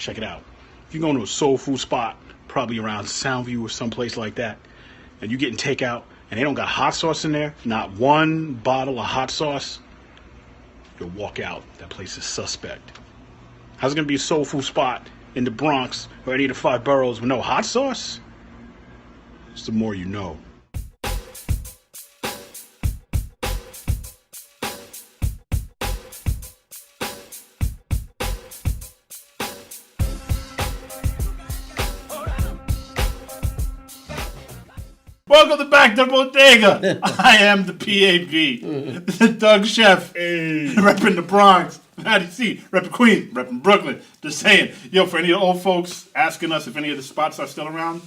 Check it out. If you go to a soul food spot, probably around Soundview or someplace like that, and you're getting takeout, and they don't got hot sauce in there, not one bottle of hot sauce, you'll walk out. That place is suspect. How's it going to be a soul food spot in the Bronx or any of the 5 boroughs with no hot sauce? It's the more you know. Welcome back to Bodega. I am the P.A.B. the Doug Chef, repping the Bronx. Matty C, repping Queens, repping Brooklyn. Just saying, yo, for any of the old folks asking us if any of the spots are still around,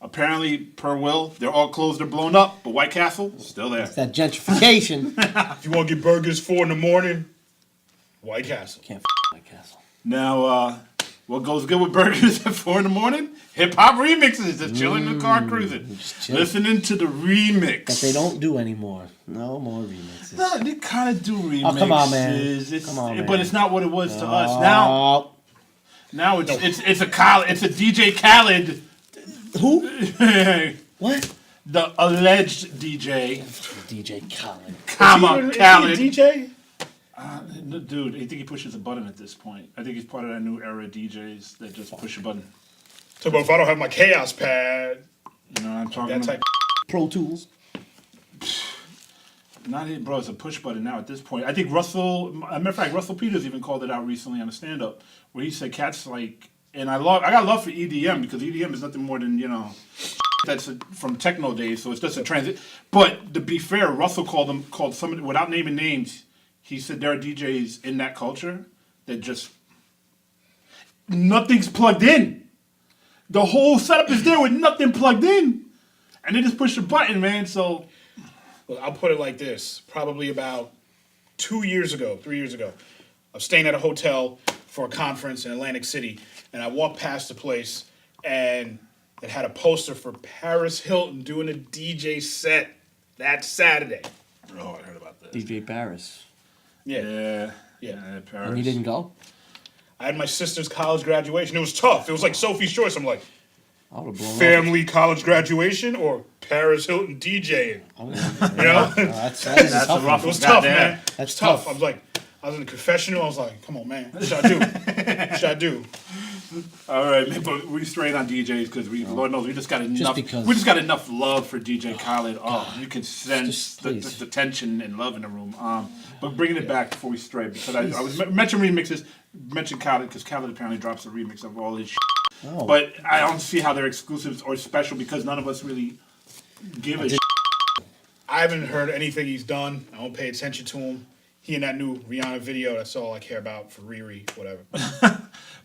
apparently, per Will, they're all closed or blown up, but White Castle, still there. It's that gentrification. If you want to get burgers 4 in the morning, White Castle. Can't White Castle. Now, what goes good with burgers at 4 in the morning? Hip-hop remixes. Just chilling in the car cruising. Listening to the remix. That they don't do anymore. No more remixes. No, they kind of do remixes. Oh, come on, man. Come on, man. But it's not what it was to us. Now it's a DJ Khaled. Who? What? The alleged DJ. DJ Khaled. Khaled. DJ? Dude, I think he pushes a button at this point. I think he's part of that new era of DJs that just push a button. So, but if I don't have my Chaos Pad, You know what I'm talking that about? type Pro Tools. Not it, bro. It's a push button now at this point. I think Russell, as a matter of fact, Russell Peters even called it out recently on a stand-up where he said cats like, and I got love for EDM because EDM is nothing more than, that's from techno days, so it's just a transit. But to be fair, Russell called somebody, without naming names, he said there are DJs in that culture that just, nothing's plugged in. The whole setup is there with nothing plugged in. And they just push a button, man, so... Well, I'll put it like this. Probably about 3 years ago, I was staying at a hotel for a conference in Atlantic City, and I walked past the place, and it had a poster for Paris Hilton doing a DJ set that Saturday. Oh, I heard about that. DJ Paris. Yeah. Paris. And you didn't go? I had my sister's college graduation. It was tough. It was like Sophie's Choice. I'm like, I would have blown family college graduation or Paris Hilton DJing? You know? That's a tough rough It was Goddamn. tough, man. That's It's tough. tough. I was in the confessional. I was like, come on, man. What should I do? What should I do? All right, man, but we straight on DJs because Lord knows, we just got enough. because- We just got enough love for DJ Khaled. Oh, you can sense Just the tension and love in the room. But bringing it back before we stray, because I was mentioning remixes, mentioned Khaled because Khaled apparently drops a remix of all his. Oh. But I don't see how they're exclusives or special because none of us really give a. I haven't heard anything he's done. I don't pay attention to him. He in that new Rihanna video. That's all I care about for Riri, whatever.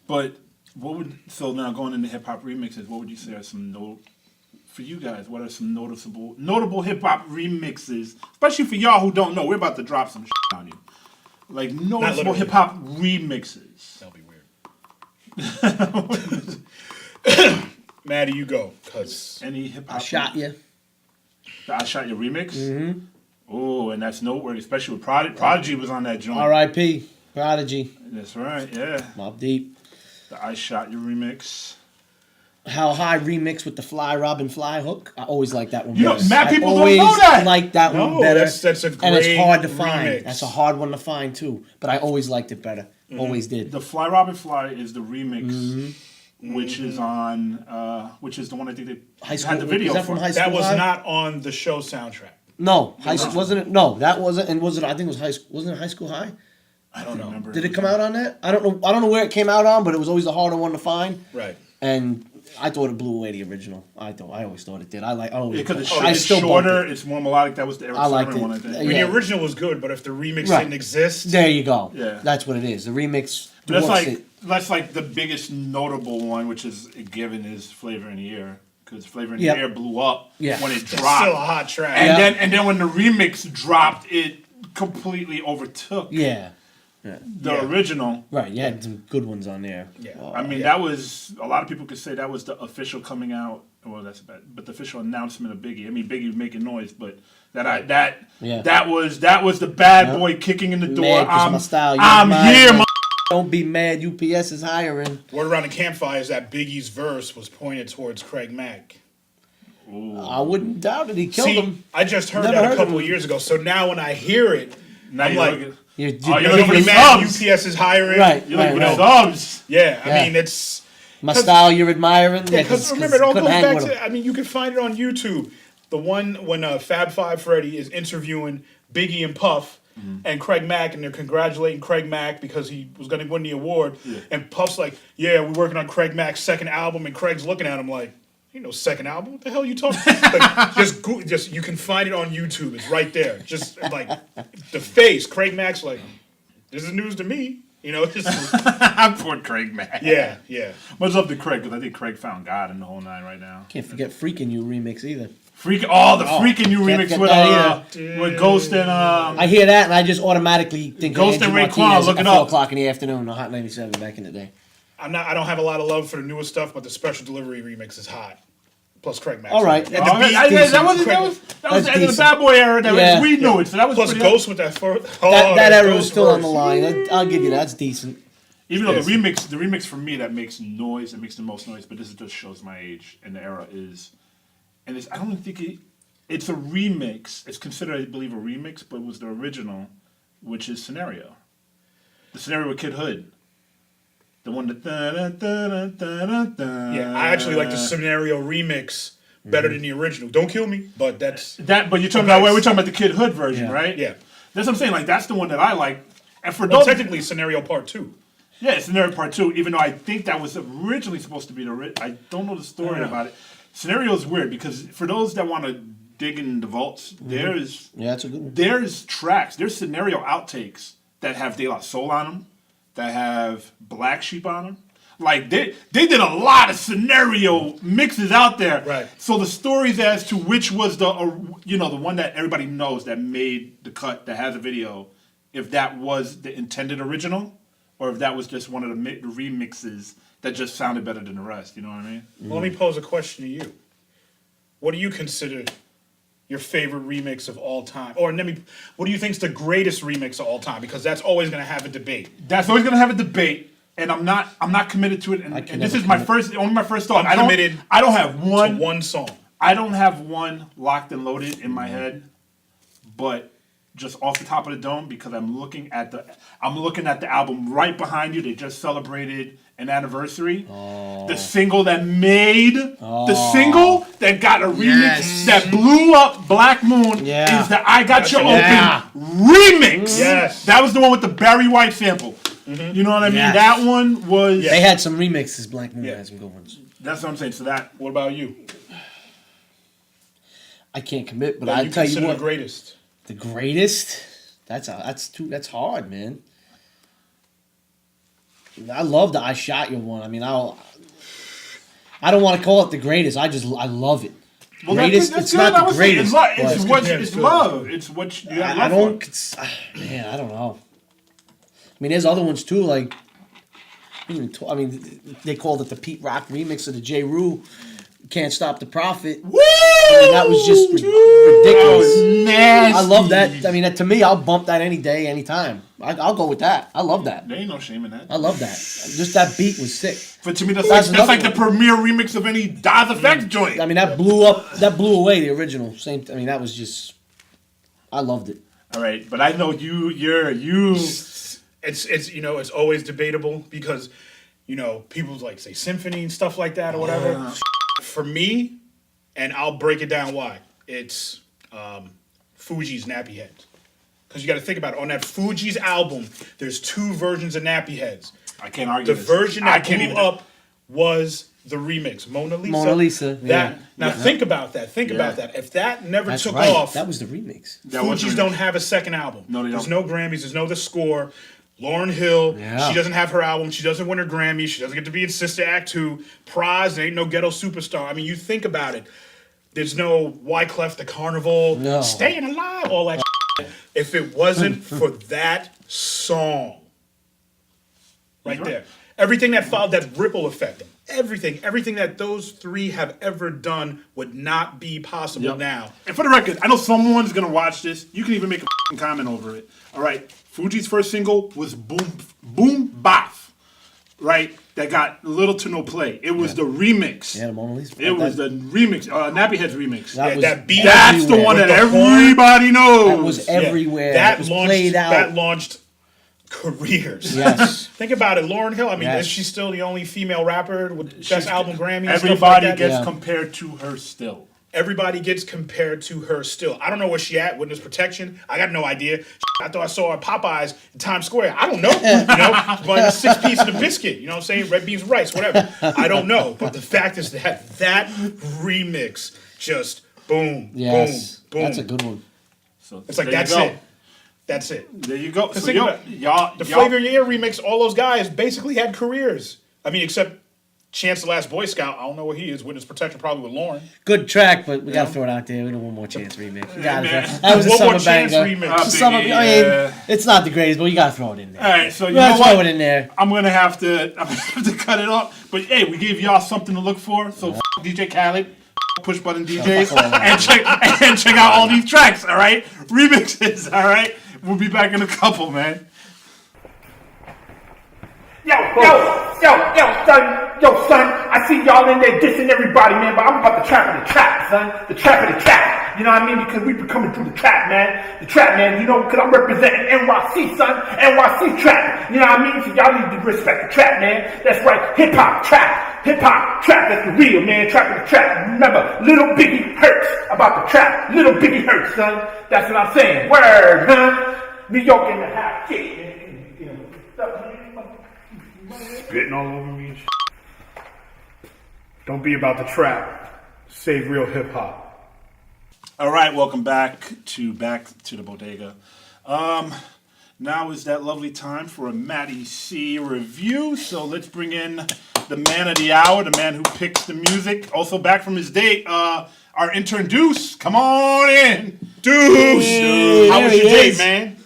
But so now going into hip hop remixes, what would you say are some for you guys? What are some notable hip hop remixes, especially for y'all who don't know? We're about to drop some on you, like noticeable hip hop remixes. That'll be weird. Matty, you go, cause Any hip hop? I shot you. I shot your remix. Mm-hmm. Oh, and that's noteworthy, especially with Prodigy was on that joint. R.I.P. Prodigy. That's right. Yeah. Mobb Deep. The I Shot Your remix. How High remix with the Fly Robin Fly hook. I always like that one You know, better. mad people don't always know that. like that one better. That's a great and it's hard to find. remix. That's a hard one to find too. But I always liked it better. Always did. The Fly Robin Fly is the remix, which is on, which is the one I think they High School, had the video is that for. from High School That was High? not on the show soundtrack. No, high school wasn't it? No, that wasn't. And was it? I think it was High School. Wasn't it High School High? I don't remember. Did it come out on that? I don't know. I don't know where it came out on, but it was always the harder one to find. Right. And I thought it blew away the original. I always thought it did. Because I it's still shorter, bumped it. it's more melodic. That was the Eric I liked Sermon it. one, I think. I mean, Yeah. the original was good, but if the remix Right. didn't exist, There you go. Yeah. That's what it is. The remix. That's dwarfs like it. that's like the biggest notable one, which is a given, is Flavor in the Air, because Flavor in Yep. the Air blew up Yeah. when it it's dropped, still a hot track. and Yeah. then when the remix dropped, it completely overtook Yeah. the original. Right. You had some good ones on there. Yeah. I mean, that was a lot of people could say that was the official coming out. Well, that's bad, but the official announcement of Biggie. I mean, Biggie was making noise, but that was the bad boy kicking in the door. Man, 'cause my style, you're I'm mine, here, man. Don't be mad. UPS is hiring. Word around the campfire is that Biggie's verse was pointed towards Craig Mack. I wouldn't doubt it. He killed See, him. I just heard Never that a heard couple of of years ago. So now when I hear it, Now I'm you're like, looking. You're Oh, you're you're looking pretty for mad. subs. UPS is hiring. Right. You're looking right, for right. subs. Yeah, I Yeah. mean it's. My style you're admiring. Yeah, because remember, it all couldn't goes hang back with him. to. I mean, you can find it on YouTube. The one when Fab Five Freddy is interviewing Biggie and Puff and Craig Mack, and they're congratulating Craig Mack because he was going to win the award. Yeah. And Puff's like, "Yeah, we're working on Craig Mack's second album," and Craig's looking at him like, "Ain't no second album. What the hell are you talking?" Like, just you can find it on YouTube. It's right there. Just like the face. Craig Mack's like, "This is news to me." You know, just Poor Craig, man. yeah. Much love to Craig, because I think Craig found God in the whole nine right now. Can't forget Freaking You remix either. Freaking You can't remix get with that with Ghost and I hear that and I just automatically think Ghost of and Angie Raekwon, Martinez look it at 4 up. o'clock in the afternoon on Hot 97 back in the day. I don't have a lot of love for the newest stuff, but the Special Delivery remix is hot. Plus Craig Mack. All right. And the beat that was That's the end of the decent. Bad Boy era. That Yeah. we knew it, so that was plus pretty Ghost with that first. That era was still on the line. I'll give you that. That's decent. Even though Yes. the remix for me that makes noise, it makes the most noise, but this just shows my age and the era is, and I don't think it's a remix. It's considered, I believe, a remix, but it was the original, which is Scenario. The Scenario with Kid Hood. The one that. Yeah, I actually like the Scenario remix better than the original. Don't kill me, but that's That, but you're talking about, we're talking about the Kid Hood version, Yeah. right? yeah. That's what I'm saying. Like, that's the one that I like. And for Well, those. technically, Scenario Part 2. Yeah, Scenario Part 2, even though I think that was originally supposed to be I don't know the story Yeah. about it. Scenario is weird because for those that want to dig in the vaults, there's Yeah, that's a good one. there's tracks, there's Scenario outtakes that have De La Soul on them, that have Black Sheep on them. Like they did a lot of Scenario mixes out there. Right. So the stories as to which was the the one that everybody knows that made the cut that has a video, if that was the intended original, or if that was just one of the remixes that just sounded better than the rest. You know what I mean? Well, let me pose a question to you. What do you consider your favorite remix of all time? Or what do you think is the greatest remix of all time? Because that's always going to have a debate. That's always gonna have a debate, and I'm not committed to it. And can this never is my commit. only my first thought. I'm committed I don't have To one. one song. I don't have one locked and loaded in my head, but just off the top of the dome, because I'm looking at the album right behind you. They just celebrated an anniversary. The single that made the single that got a remix Yes. that blew up Black Moon Yeah. is the I Got You Open Yeah. remix. Yes. That was the one with the Barry White sample. You know what I mean? Yes. That one was. They had some remixes. Black Moon Yeah. had some good ones. That's what I'm saying. So that. What about you? I can't commit, but That I'll you tell you consider what. the greatest. The greatest? That's hard, man. I love the I Shot You one. I mean, I don't want to call it the greatest. I love it. Well, Greatest? that's It's good. not I the would say greatest, It's, but- it's good. love. It's what you got I love don't. for. Man, I don't know. I mean, there's other ones too. Like, I mean, they called it the Pete Rock remix of the J. Rue "Can't Stop the Prophet." Woo! I mean, that was just ridiculous. Nasty. I love that. I mean, to me, I'll bump that any day, anytime. I'll go with that. I love that. There ain't no shame in that. I love that. Just that beat was sick. But to me, that's That's like the another premier remix of any Daz Effects joint. I mean, that blew away the original. Same. I mean, that was just. I loved it. All right, but I know you. It's it's always debatable because people like say symphony and stuff like that or whatever. For me, and I'll break it down why. It's Fuji's Nappy Heads. Because you got to think about it. On that Fuji's album, there's 2 versions of Nappy Heads. I can't argue. The this. version I that can't blew even up was the remix, Mona Lisa. Mona Lisa, yeah. Now think about that. Think Yeah. about that. If that never That's took right. off, That was the remix. That was Fuji's remix. don't have a second album. No, they There's don't. no Grammys. There's no The Score. Lauryn Hill, Yeah. she doesn't have her album. She doesn't win her Grammy. She doesn't get to be in Sister Act 2. Prize, there ain't no Ghetto Superstar. I mean, you think about it. There's no Wyclef the Carnival, No. Staying Alive, all that shit. If it wasn't for that song. Right You're right. there. Everything that followed, that ripple effect. Everything that those three have ever done would not be possible Yep. now. And for the record, I know someone's gonna watch this. You can even make a f***ing comment over it. All right, Fuji's first single was Boom Baf, right? That got little to no play. It was the remix. Yeah, the Mona Lisa. It was the remix, Nappyhead's remix. That Yeah, was that beat- That's the everywhere. one that With the horn. everybody knows. That was everywhere. That It was launched. played out. That launched careers. Yes. Think about it, Lauryn Hill. I mean, Yes. is she still the only female rapper with She's- best album Grammy? And Everybody stuff like that? gets Yeah. compared to her still. Everybody gets compared to her still. I don't know where she at, witness protection. I got no idea. I thought I saw her at Popeyes in Times Square. I don't know. Buying a 6-piece and a biscuit. You know what I'm saying? Red beans, rice, whatever. I don't know. But the fact is that remix just boom, Yes. boom, boom. That's a good one. So It's like, there you that's go. it. That's it. There you go. So think yo, about it. y'all, The y'all- Flavor of Your Ear remix, all those guys basically had careers. I mean, except Chance the Last Boy Scout. I don't know where he is. Witness protection, probably with Lauren. Good track, but we gotta throw it out there. We don't want more chance remix. We gotta man. throw- That was a One summer More Chance banger. remix. It's a summer, I mean, Yeah. it's not the greatest, but you gotta throw it in there. All right, so you You gotta know throw what? it in there. I'm gonna have to cut it off. But hey, we gave y'all something to look for. So DJ Khaled, push button DJs, and check out all these tracks. All right, remixes. All right, we'll be back in a couple, man. Yo, son, I see y'all in there dissing everybody, man, but I'm about the trap of the trap, son. The trap of the trap. You know what I mean? Because we been coming through the trap, man. The trap, man, you know, because I'm representing NYC, son. NYC trap. You know what I mean? So y'all need to respect the trap, man. That's right. Hip-hop, trap. Hip-hop, trap. That's the real, man. Trap of the trap. Remember, Little Biggie hurts about the trap. Little Biggie hurts, son. That's what I'm saying. Word, huh? New York in the house. Yeah, man. Spitting all over me and shit. Don't be about the trap. Save real hip hop. All right, welcome back to the bodega. Now is that lovely time for a Matty C review. So let's bring in the man of the hour, the man who picks the music. Also back from his date, our intern Deuce. Come on in, Deuce. How was there your he day, is. man?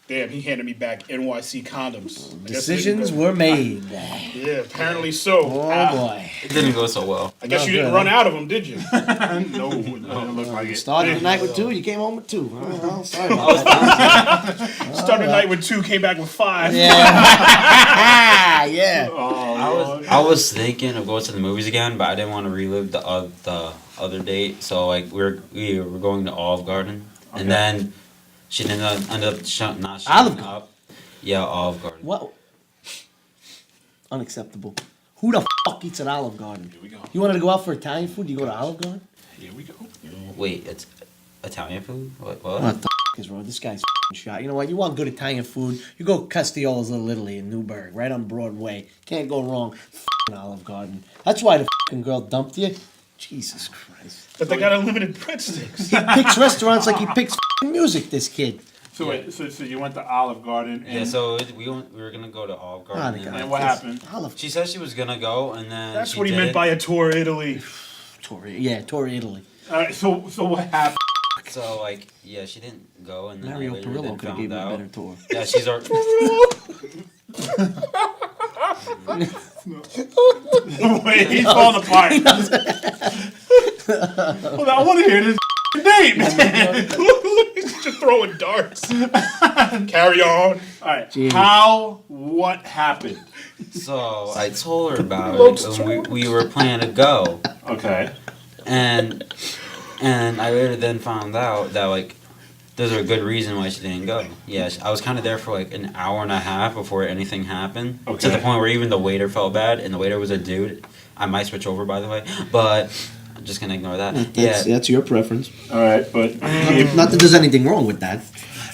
Damn, he handed me back NYC condoms. I guess it Decisions didn't were made. go- Yeah, apparently so. Oh boy. It didn't go so well. I guess No you didn't good, run huh? out of them, did you? No, don't look like it. Started the night with 2, you came home with 2. Oh, well, sorry about that. Started the night with 2, came back with 5. Yeah. Yeah. I was thinking of going to the movies again, but I didn't want to relive the other date. So like we were going to Olive Garden, and then she ended up not showing Olive up. Yeah, Olive Garden. What? Unacceptable. Who the fuck eats at Olive Garden? Here we go. You wanted to go out for Italian food? You go to Olive Garden? Here we go. Wait, it's Italian food? What? What the fuck is wrong? This guy's shot. You know what? You want good Italian food? You go Castiola's Little Italy in Newburgh, right on Broadway. Can't go wrong. Olive Garden. That's why the fucking girl dumped you. Jesus Christ. But they got unlimited breadsticks. He picks restaurants like he picks fucking music. This kid. So wait, so you went to Olive Garden, and, Yeah, so we were gonna go to Olive Garden. Oh, and the then, guy. and what happened? Olive. she said she was gonna go, and then That's she what he did meant it. by a tour of Italy. Tour Italy. All right, so what happened? So like, yeah, she didn't go, and then Mario I later Perillo then could have found gave him a out. better tour. Yeah, she's our. Wait, he's falling apart. Hold on, I want to hear this name. He's just throwing darts. Carry on. All right, Jeez. what happened? So I told her about it, and we were planning to go, Okay. and I later then found out that like there's a good reason why she didn't go. Yeah, I was kind of there for like an hour and a half before anything happened. To Okay. the point where even the waiter felt bad, and the waiter was a dude. I might switch over, by the way, but I'm just gonna ignore that. That's your preference. All right, but Not that there's anything wrong with that.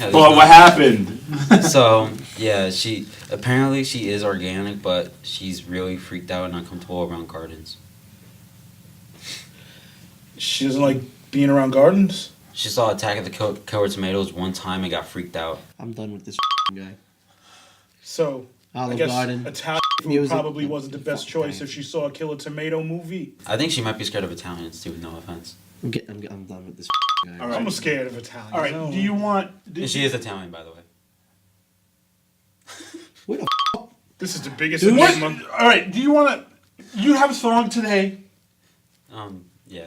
Yeah. what happened? So yeah, she is organic, but she's really freaked out and uncomfortable around gardens. She doesn't like being around gardens? She saw Attack of the Killer Tomatoes one time and got freaked out. I'm done with this guy. So, I Olive guess Garden. Italian food Music. probably wasn't the best Fuck choice Italian. if she saw a Killer Tomato movie. I think she might be scared of Italians too. No offense. I'm done with this guy. All right. I'm scared of Italians. All right, do you want? And she is Italian, by the way. Where the This is the biggest Dude. enigma. All right, do you want to? You have a song today. Yeah.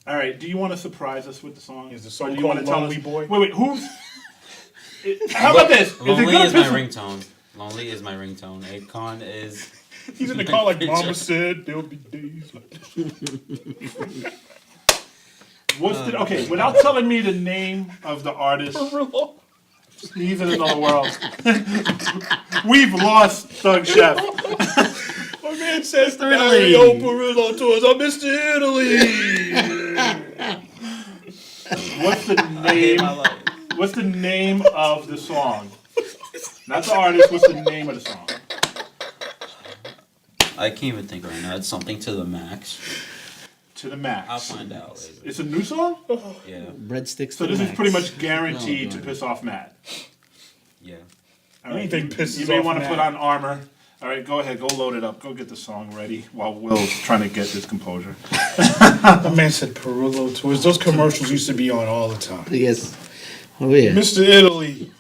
All right, do you want to surprise us with the song? Is the Or song do you want to called tell Lonely us? Boy? Wait, who's? How about this? Is it Lonely gonna is my piss- ringtone. Lonely is my ringtone. Akon is. He's in the car like Mama said there'll be days like this. What's the okay? Without telling me the name of the artist, he's in another world. We've lost Thug Chef. My man says Mario Perillo tours. I missed Italy. What's the name? What's the name of the song? Not the artist. What's the name of the song? I can't even think right now. It's something to the max. To the max. I'll find out later. It's a new song? Yeah. Breadsticks. So to this the is pretty max. much guaranteed Oh, to God. piss off Matt. Yeah. All right. Anything pisses You may off want to Matt. put on armor. All right, go ahead. Go load it up. Go get the song ready while Will's trying to get his composure. My man said Perillo tours. Those commercials used to be on all the time. Yes. Oh yeah. Mr. Italy.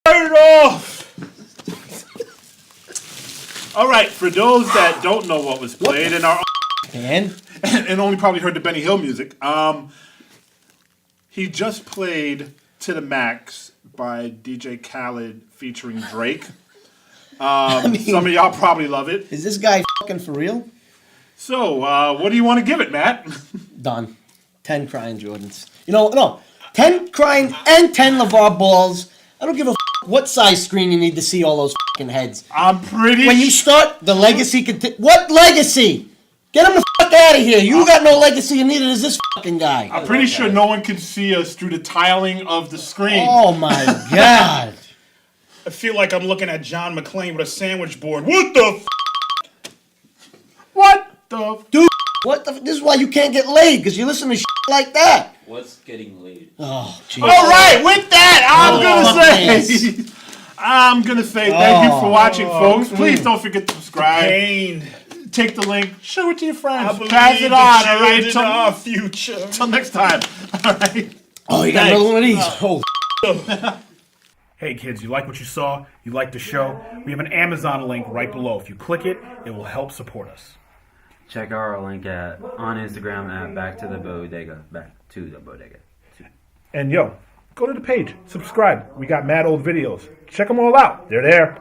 Turn it off! All right, for those that don't know what was played in our And and only probably heard the Benny Hill music, he just played To the Max by DJ Khaled featuring Drake. Some of y'all probably love it. is this guy fucking for real? So, what do you want to give it, Matt? Done. 10 crying Jordans. You know, no. 10 crying and 10 LeVar balls. I don't give a what size screen you need to see all those fucking heads. I'm pretty When you start, the legacy what legacy? Get him the fuck out of here. You got no legacy, and neither does this fucking guy. I'm pretty sure no one can see us through the tiling of the screen. Oh my god. I feel like I'm looking at John McClane with a sandwich board. What the What the? Dude, what the this is why you can't get laid, because you listen to shit like that. What's getting laid? Oh, jeez. All right, with that, Oh, I'm gonna say thank you for watching, folks. Please don't forget to subscribe. pain? Take the link, show it to your I friends, believe pass it the on. All right, children are our future. till next time. All right. Oh, you got another one of these. Oh, Hey kids, you like what you saw? You like the show? We have an Amazon link right below. If you click it, it will help support us. Check our link on Instagram at Back to the Bodega. Back to the Bodega. And yo, go to the page, subscribe. We got mad old videos. Check them all out. They're there.